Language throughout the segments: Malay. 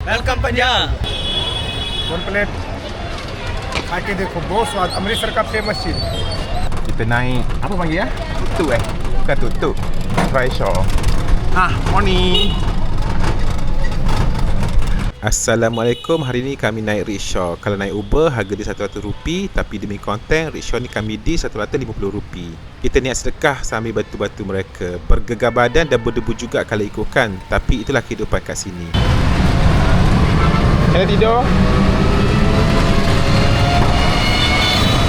वेलकम Punjab. One plate आके देखो बहुत स्वाद अमृतसर का फेमस चीज. Kita naik apa panggil ya? Tutu bukan tutu. Trishaw. Morning. Assalamualaikum, hari ni kami naik rickshaw. Kalau naik Uber harga dia RM100, tapi demi konten rickshaw ni kami di RM150. Kita niat sedekah sambil bantu-bantu mereka. Bergegar badan dan berdebu juga kalau ikutkan, tapi itulah kehidupan kat sini. Kena tidur.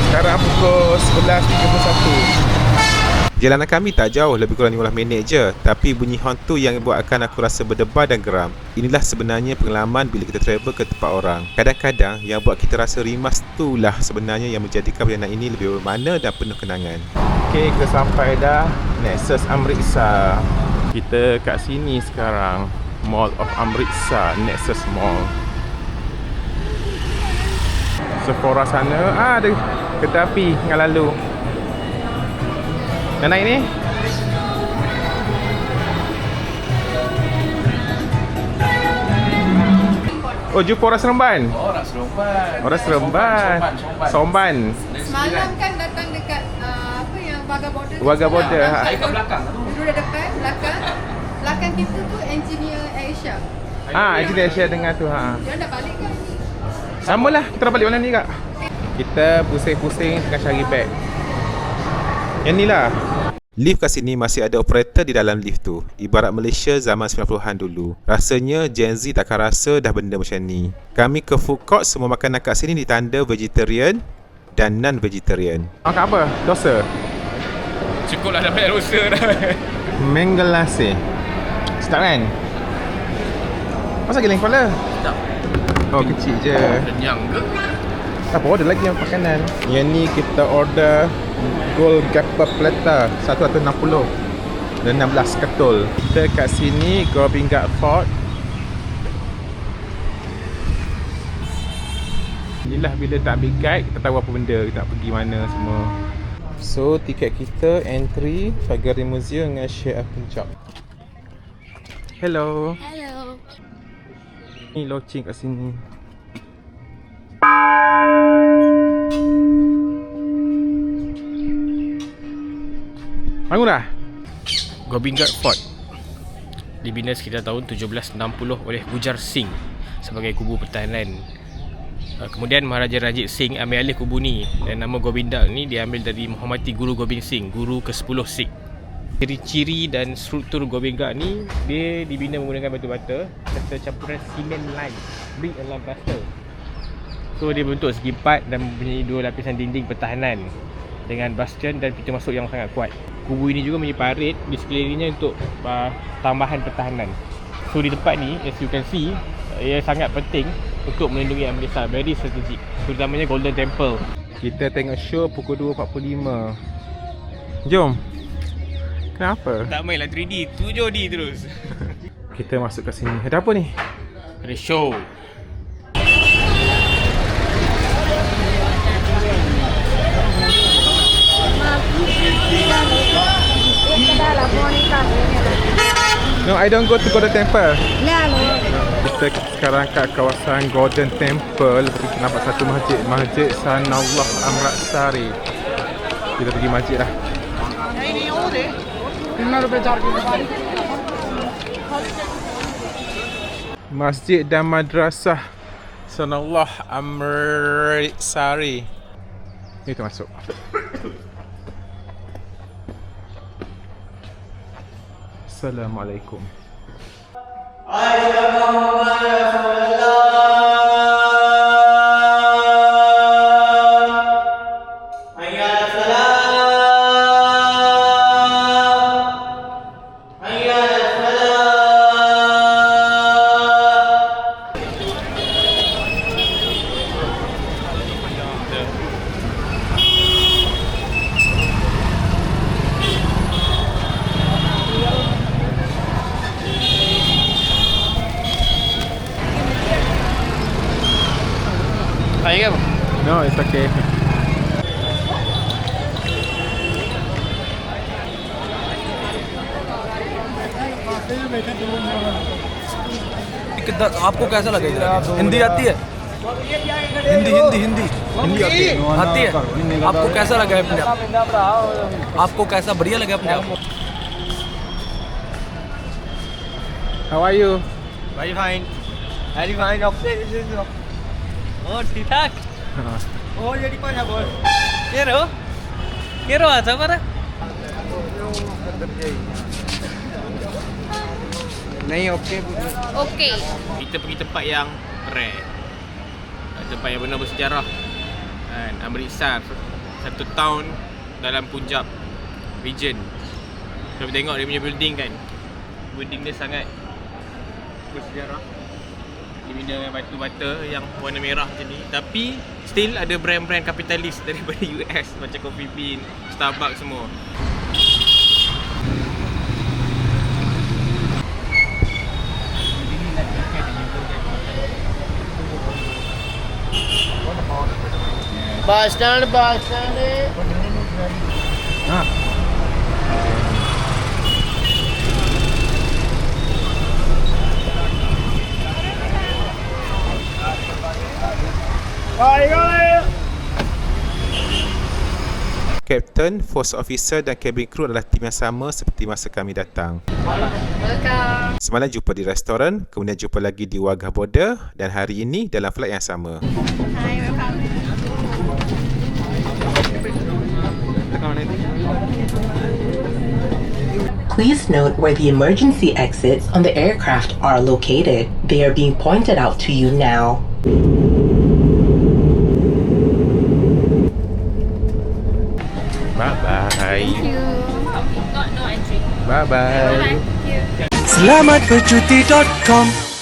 Sekarang pukul 11.31. Perjalanan kami tak jauh, lebih kurang 15 minit je. Tapi bunyi horn tu yang buatkan aku rasa berdebar dan geram. Inilah sebenarnya pengalaman bila kita travel ke tempat orang. Kadang-kadang yang buat kita rasa rimas tu lah sebenarnya yang menjadikan perjalanan ini lebih bermakna dan penuh kenangan. Okay, kita sampai dah Nexus Amritsar. Kita kat sini sekarang, Mall of Amritsar, Nexus Mall. Sephora sana, ada kereta api yang lalu. Nak naik ni? Oh, jumpa orang Seremban? Orang Seremban. Orang Seremban. Somban. Semalam kan datang dekat apa yang Wagah Border. Wagah Border. Saya kat belakang tu. Duduk dah depan, belakang kita tu engineer Aisyah. Engineer Asia dengar tu. Dia dah balik kan ni? Samalah, kita dah balik mana ni kak? Kita pusing-pusing tengah cari beg. Yang ni lah. Lift kat sini masih ada operator di dalam lift tu. Ibarat Malaysia zaman 90-an dulu. Rasanya Gen Z takkan rasa dah benda macam ni. Kami ke food court, semua makanan kat sini ditanda vegetarian dan non-vegetarian. Makan apa? Dosa? Cukup lah dah bayar dosa dah. Mengelase. Sedap kan? Masa geleng kepala? Tak. Oh, kecil je. Kenyang ke? Apa order lagi yang makanan? Yang ni kita order Gold Gapper Platter 160 dan 16 ketul. Kita kat sini Gorbin Guard Fort. Inilah bila tak ambil guide, kita tahu apa benda, kita nak pergi mana semua. So tiket kita entry Pagari Museum dengan Sheikh Punjab. Hello. Hello. Ni launching kat sini. Bangun dah? Gobind Ghat Fort dibina sekitar tahun 1760 oleh Gujar Singh sebagai kubu pertahanan. Kemudian Maharaja Ranjit Singh ambil alih kubu ni, dan nama Gobinda ni diambil dari menghormati Guru Gobind Singh, guru ke-10 Sikh. Ciri-ciri dan struktur Gobind Ghat ni, dia dibina menggunakan batu bata serta campuran simen lime, brick and lime plaster. So dia bentuk segi empat dan mempunyai dua lapisan dinding pertahanan dengan bastion dan pintu masuk yang sangat kuat. Kubu ini juga mempunyai parit di sekelilingnya untuk tambahan pertahanan. So di tempat ni, as you can see, ia sangat penting untuk melindungi Amritsar, very strategic, terutamanya Golden Temple. Kita tengok show pukul 2.45. Jom. Kenapa? Tak mainlah 3D, 7D terus. Kita masuk ke sini. Ada apa ni? Ada show. No, I don't go to Golden Temple. Kita sekarang kat kawasan Golden Temple. Kita nampak satu masjid, Masjid Sanallah Amritsari. Kita pergi masjid lah. Masjid dan madrasah Sanallah Amritsari. Ni kita masuk. Assalamualaikum. Air ke apa? No, it's okay. आपको कैसा लगा इधर? हिंदी आती है? हिंदी आती है? आपको कैसा लगा है पंजाब? आपको कैसा बढ़िया लगा Punjab? How are you? Very fine. Oh, ठीक ठाक. Oh, jadi banyak bos. Kero aja para. Okey. Kita pergi tempat yang rare. Tempat yang benar bersejarah. Kan, Amritsar. Satu town dalam Punjab region. Kalau tengok dia punya building kan. Building dia sangat bersejarah. Dia bina dengan batu bata yang warna merah macam ni. Tapi still ada brand-brand kapitalis daripada US macam Coffee Bean, Starbucks semua. Bus stand Kapten, Force Officer dan cabin crew adalah tim yang sama seperti masa kami datang. Welcome. Semalam jumpa di restoran, kemudian jumpa lagi di Wagah Border dan hari ini dalam flight yang sama. Hi, welcome. Please note where the emergency exits on the aircraft are located. They are being pointed out to you now. Bye-bye. Thank you. Bye-bye. Thank you. Selamat bercuti.com